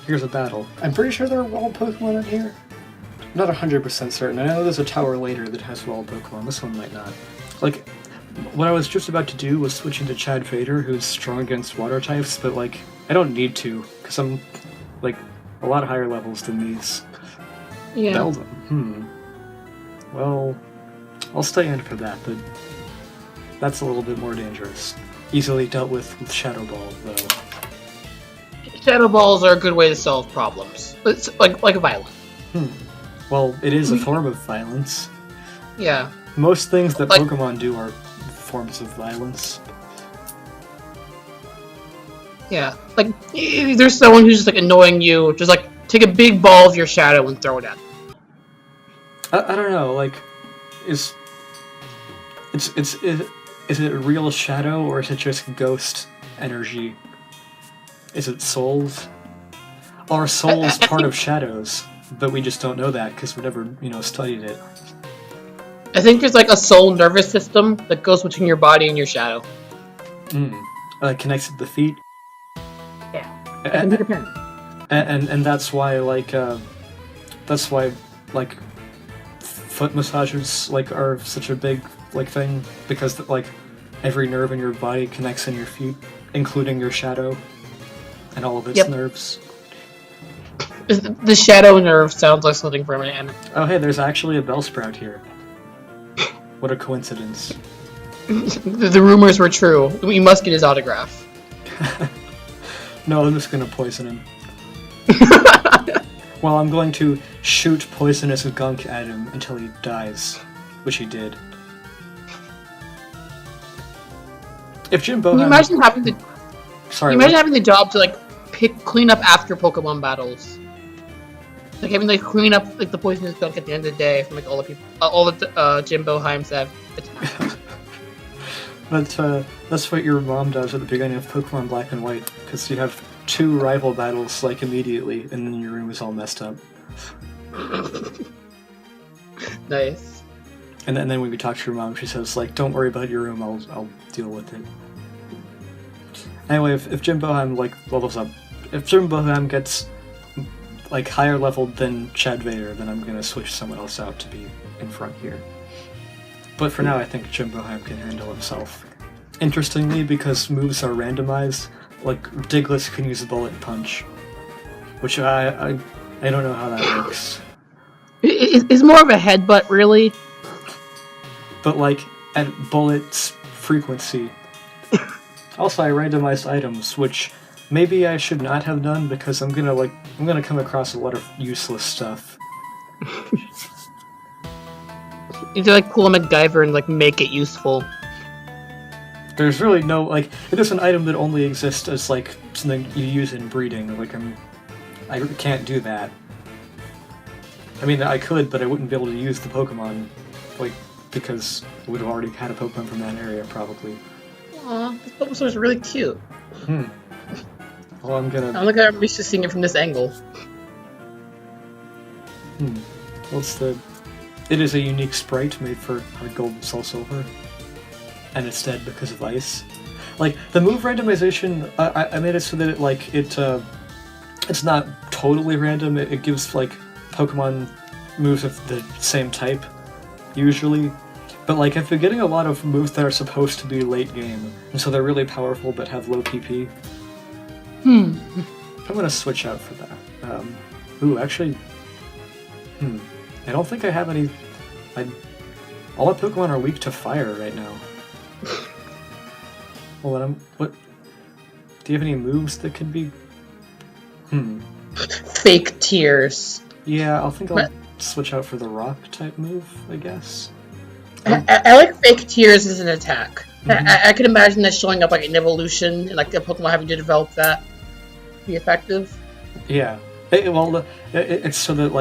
Here's a battle. I'm pretty sure there are wild Pokemon in here. I'm not 100% certain. I know there's a tower later that has wild Pokemon. This one might not. Like, what I was just about to do was switch into Chad Vader, who's strong against water types, but, like, I don't need to, because I'm, like, a lot higher levels than these. Yeah. Beldum. Well, I'll stay in for that, but that's a little bit more dangerous. Easily dealt with Shadow Ball, though. Shadow Balls are a good way to solve problems. It's like a violent. Well, it is a form of violence. Yeah. Most things that Pokemon do are forms of violence. Yeah. Like, if there's someone who's just, like, annoying you, just, like, take a big ball of your shadow and throw it at them. I don't know, like, is it a real shadow, or is it just ghost energy? Is it souls? Are souls part of shadows? But we just don't know that because we never, studied it. I think there's like a soul nervous system that goes between your body and your shadow. Connects to the feet. Yeah. And that's why foot massages are such a big thing, because every nerve in your body connects in your feet, including your shadow and all of its nerves. The shadow nerve sounds like something from an anime. Oh hey, there's actually a Bellsprout here. What a coincidence. The rumors were true. We must get his autograph. No, I'm just gonna poison him. Well, I'm going to shoot poisonous gunk at him until he dies, which he did. If Jim Bohan... Imagine having the job to clean up after Pokemon battles. Like having to clean up the poisonous gunk at the end of the day from all the people, all the Jim Boheims that have attacked. That's what your mom does at the beginning of Pokemon Black and White, because you have 2 rival battles immediately, and then your room is all messed up. Nice. And then when we talk to your mom, she says "Don't worry about your room. I'll deal with it." Anyway, if Jim Boheim levels up, if Jim Boheim gets higher leveled than Chad Vader, then I'm gonna switch someone else out to be in front here. But for now, I think Jim Boheim can handle himself. Interestingly, because moves are randomized, Diglett can use a Bullet Punch, which I don't know how that works. It's more of a headbutt, really. But at Bullet's frequency. Also, I randomized items, which maybe I should not have done, because I'm gonna come across a lot of useless stuff. You need to pull a MacGyver and make it useful. There's really no it is an item that only exists as something you use in breeding. I can't do that. I mean, I could, but I wouldn't be able to use the Pokemon, because I would have already had a Pokemon from that area, probably. Aw, this Bulbasaur is really cute. Well, I'm used to seeing it from this angle. Well, it is a unique sprite made for Gold, Soul, Silver, and it's dead because of ice. The move randomization, I made it so that it's not totally random. It gives Pokemon moves of the same type, usually. But if you're getting a lot of moves that are supposed to be late game, and so they're really powerful but have low PP, I'm gonna switch out for that. Actually, I don't think I have any. All my Pokemon are weak to fire right now. Well, what? Do you have any moves that could be? Fake tears. Yeah, I'll switch out for the rock type move, I guess. I like fake tears as an attack. I can imagine that showing up in evolution and the Pokemon having to develop that be effective. Yeah. It's so that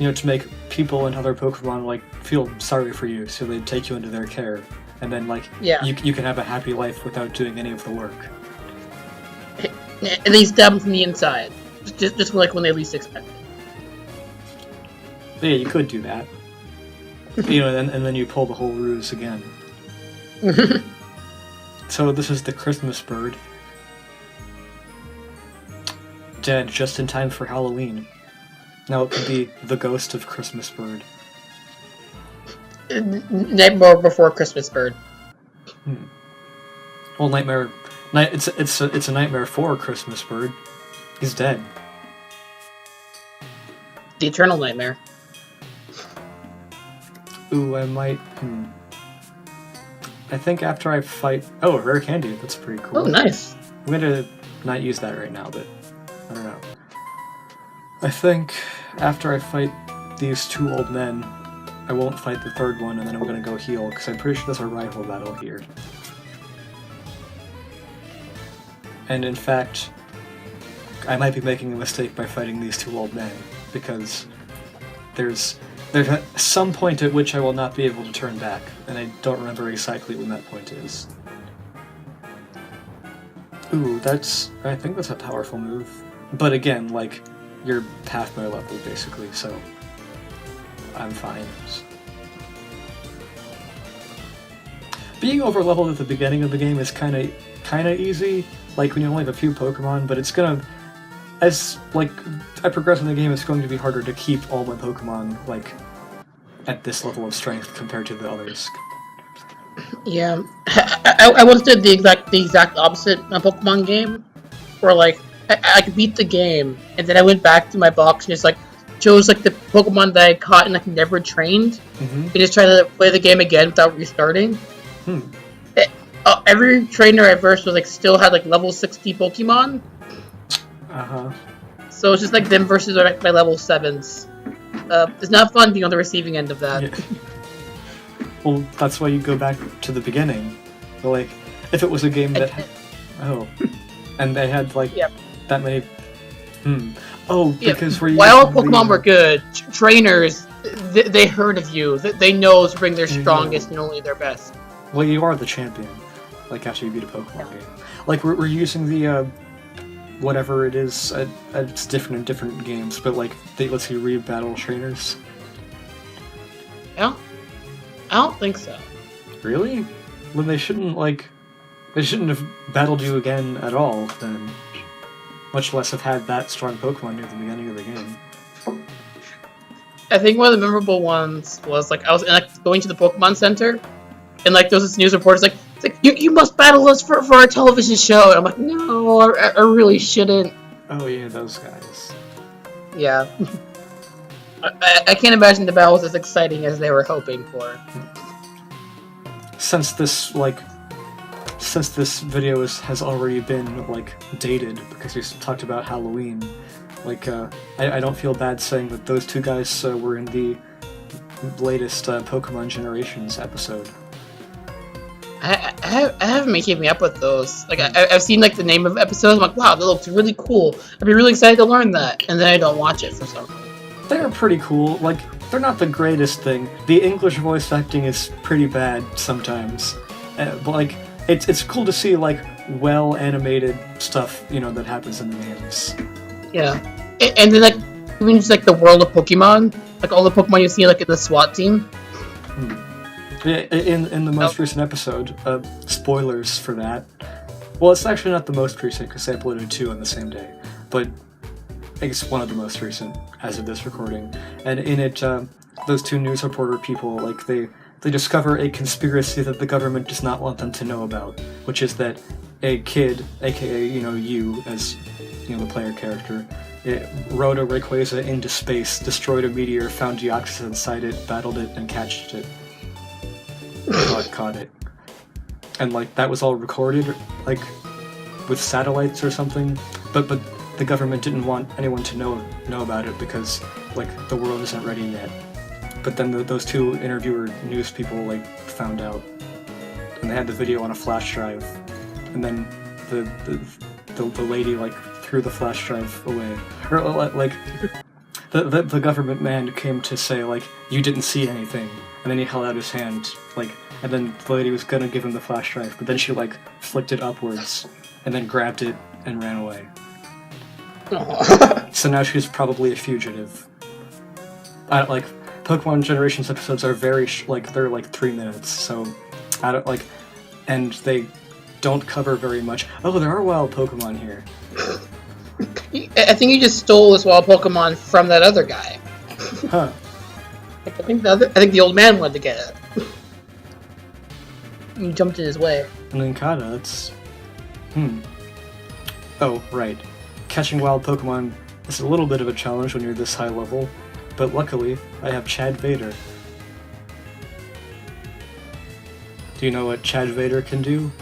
to make people and other Pokemon feel sorry for you, so they take you into their care, and then you can have a happy life without doing any of the work. And they stab them from the inside, just when they least expect it. Yeah, you could do that. And then you pull the whole ruse again. So this is the Christmas bird. Dead just in time for Halloween. Now it could be the ghost of Christmas bird. Nightmare Before Christmas bird. Well, it's a nightmare for Christmas bird. He's dead. The eternal nightmare. Ooh, I might. I think after I fight. Oh, rare candy. That's pretty cool. Oh, nice. I'm gonna not use that right now, but I don't know. I think after I fight these two old men, I won't fight the third one, and then I'm gonna go heal, because I'm pretty sure there's a rival battle here. And in fact, I might be making a mistake by fighting these two old men, because there's some point at which I will not be able to turn back, and I don't remember exactly when that point is. Ooh, I think that's a powerful move. But again, like, you're half my level, basically, so I'm fine. Being over-leveled at the beginning of the game is kinda easy, like, when you only have a few Pokemon, but it's gonna... As, like, I progress in the game, it's going to be harder to keep all my Pokemon, like, at this level of strength compared to the others. Yeah. I once did the exact opposite in a Pokemon game, where, like, I beat the game, and then I went back to my box and just, like, chose, like, the Pokemon that I caught and, like, never trained, and just tried to play the game again without restarting. Every trainer I versed was, like, still had, like, level 60 Pokemon. So it's just like them versus my level 7s. It's not fun being on the receiving end of that. Yeah. Well, that's why you go back to the beginning. But, like, if it was a game that... and they had, like, that many... Oh, because we're while Pokemon were good, trainers, they heard of you. They know to bring their strongest and only their best. Well, you are the champion, like, after you beat a Pokemon game. Like, we're using the, whatever it is, it's different in different games, but, like, they lets you re-battle trainers. Yeah? I don't think so. Really? When they shouldn't have battled you again at all, then. Much less have had that strong Pokemon near the beginning of the game. I think one of the memorable ones was, like, I was going to the Pokemon Center, and, like, there was this news reporter, it's like you must battle us for our television show, and I'm like, no, I really shouldn't. Oh yeah, those guys. Yeah. I can't imagine the battle was as exciting as they were hoping for. Since this video has already been, like, dated, because we talked about Halloween, like, I don't feel bad saying that those two guys were in the latest Pokemon Generations episode. I haven't been keeping up with those. Like, I've seen, like, the name of episodes, I'm like, wow, that looks really cool. I'd be really excited to learn that, and then I don't watch it for some reason. They're pretty cool. Like, they're not the greatest thing. The English voice acting is pretty bad sometimes. But, like, it's cool to see, like, well-animated stuff, that happens in the games. Yeah. And then, like, even just, like, the world of Pokemon, like, all the Pokemon you see, like, in the SWAT team. Yeah, in the most recent episode, spoilers for that. Well, it's actually not the most recent, because I uploaded 2 on the same day, but it's one of the most recent, as of this recording. And in it, those 2 news reporter people, like, they discover a conspiracy that the government does not want them to know about, which is that a kid, aka, you, as, the player character, rode a Rayquaza into space, destroyed a meteor, found Deoxys inside it, battled it, and catched it. Caught it. And, like, that was all recorded, like, with satellites or something, but the government didn't want anyone to know about it because, like, the world isn't ready yet. But then those 2 interviewer news people, like, found out, and they had the video on a flash drive, and then the lady, like, threw the flash drive away, or, like, the government man came to say, like, you didn't see anything, and then he held out his hand, like, and then the lady was gonna give him the flash drive, but then she, like, flicked it upwards, and then grabbed it and ran away. So now she's probably a fugitive. Pokemon Generations episodes are very they're like 3 minutes, so I don't like, and they don't cover very much. Oh, there are wild Pokemon here. I think you just stole this wild Pokemon from that other guy. Huh. I think the old man wanted to get it. You jumped in his way. Ninkata, that's... Oh, right. Catching wild Pokemon is a little bit of a challenge when you're this high level, but luckily, I have Chad Vader. Do you know what Chad Vader can do?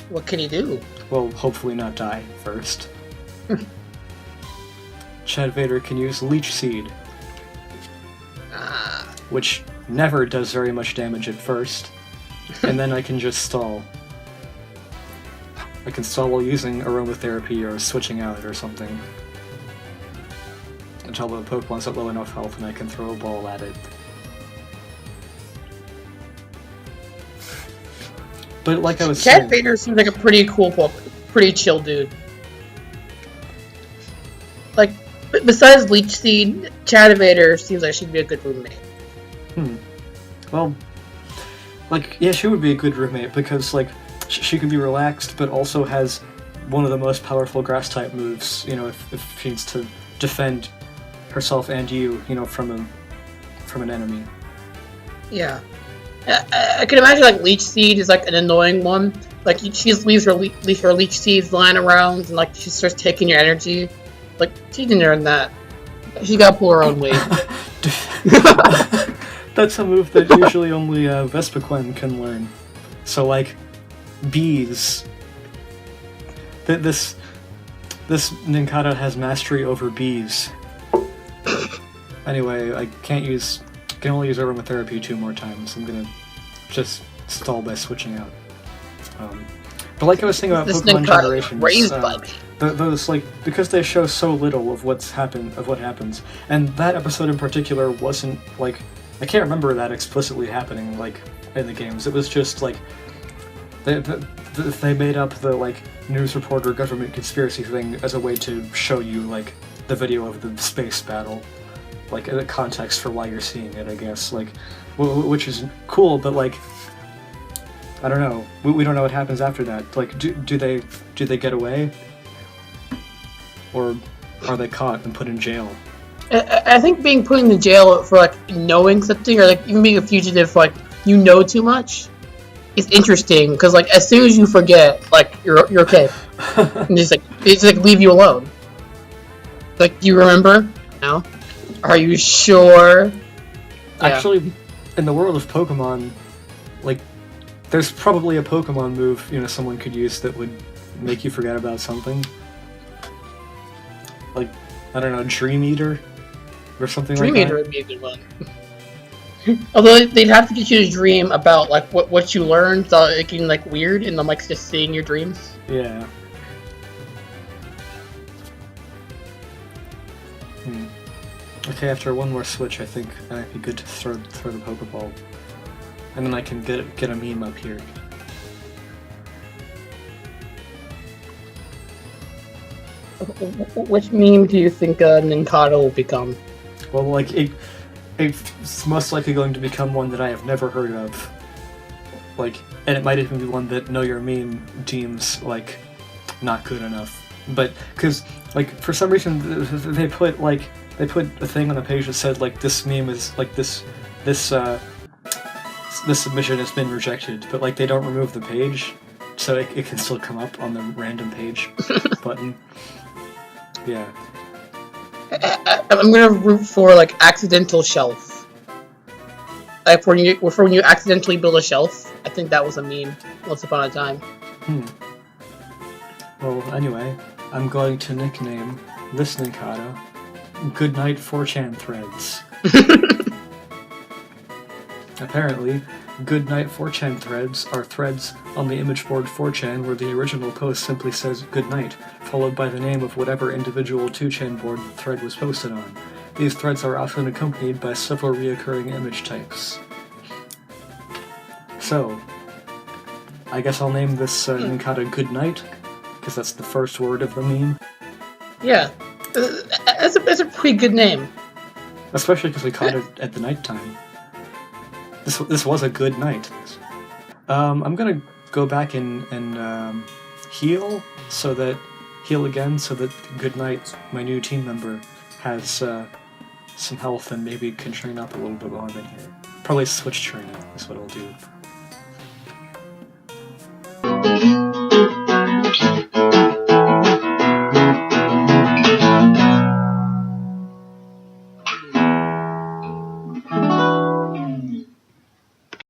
What can he do? Well, hopefully not die first. Chad Vader can use Leech Seed, which never does very much damage at first, and then I can just stall. I can stall while using aromatherapy or switching out or something. Until the Pokemon's at low enough health and I can throw a ball at it. But like I was saying... Chad Vader seems like a pretty cool pretty chill dude. Like, besides Leech Seed, Chad Vader seems like she'd be a good roommate. Well, like, yeah, she would be a good roommate because, like, she can be relaxed, but also has one of the most powerful grass-type moves, you know, if she needs to defend herself and you, you know, from an enemy. Yeah. I can imagine, like, Leech Seed is, like, an annoying one. Like, she just leaves her Leech Seeds lying around, and, like, she starts taking your energy. Like, she didn't earn that. She gotta pull her own weight. That's a move that usually only Vespiquen can learn. So, like, bees. This Ninkata has mastery over bees. Anyway, I can only use aromatherapy 2 more times. I'm gonna just stall by switching out. But like I was saying about Pokemon Generations, those like because they show so little of what happens, and that episode in particular wasn't like I can't remember that explicitly happening like in the games. It was just like they made up the like news reporter government conspiracy thing as a way to show you like the video of the space battle, like the context for why you're seeing it, I guess, like which is cool, but like I don't know. We don't know what happens after that. Like, do they get away, or are they caught and put in jail? I think being put in the jail for like knowing something, or like even being a fugitive, for, like you know too much, is interesting because like as soon as you forget, like you're okay, and just like leave you alone. Like, do you remember? No. Are you sure? Actually, in the world of Pokemon, like. There's probably a Pokemon move, you know, someone could use that would make you forget about something. Like, I don't know, Dream Eater? Or something like that? Dream Eater would be a good one. Although they'd have to get you to dream about, like, what you learned, so it can, like, weird, and then, like, just seeing your dreams. Yeah. Okay, after one more switch, I think it might be good to throw the Pokeball. And then I can get a meme up here. Which meme do you think Ninkata will become? Well, like, it's most likely going to become one that I have never heard of. Like, and it might even be one that Know Your Meme deems, like, not good enough. But, because, like, for some reason, they put a thing on the page that said, like, this meme is, like, this submission has been rejected, but like they don't remove the page, so it can still come up on the random page button. Yeah. I'm gonna root for like accidental shelf. Like when you accidentally build a shelf, I think that was a meme once upon a time. Well, anyway, I'm going to nickname this Ninkata Goodnight 4chan Threads. Apparently, Goodnight 4chan threads are threads on the image board 4chan where the original post simply says Goodnight, followed by the name of whatever individual 2chan board the thread was posted on. These threads are often accompanied by several reoccurring image types. So, I guess I'll name this Ninkata Goodnight, because that's the first word of the meme. Yeah, that's a pretty good name. Especially because we caught it at the nighttime. This was a good night. I'm gonna go back and heal again so that Goodnight, my new team member, has some health and maybe can train up a little bit while I'm in here. Probably switch training is what I'll do.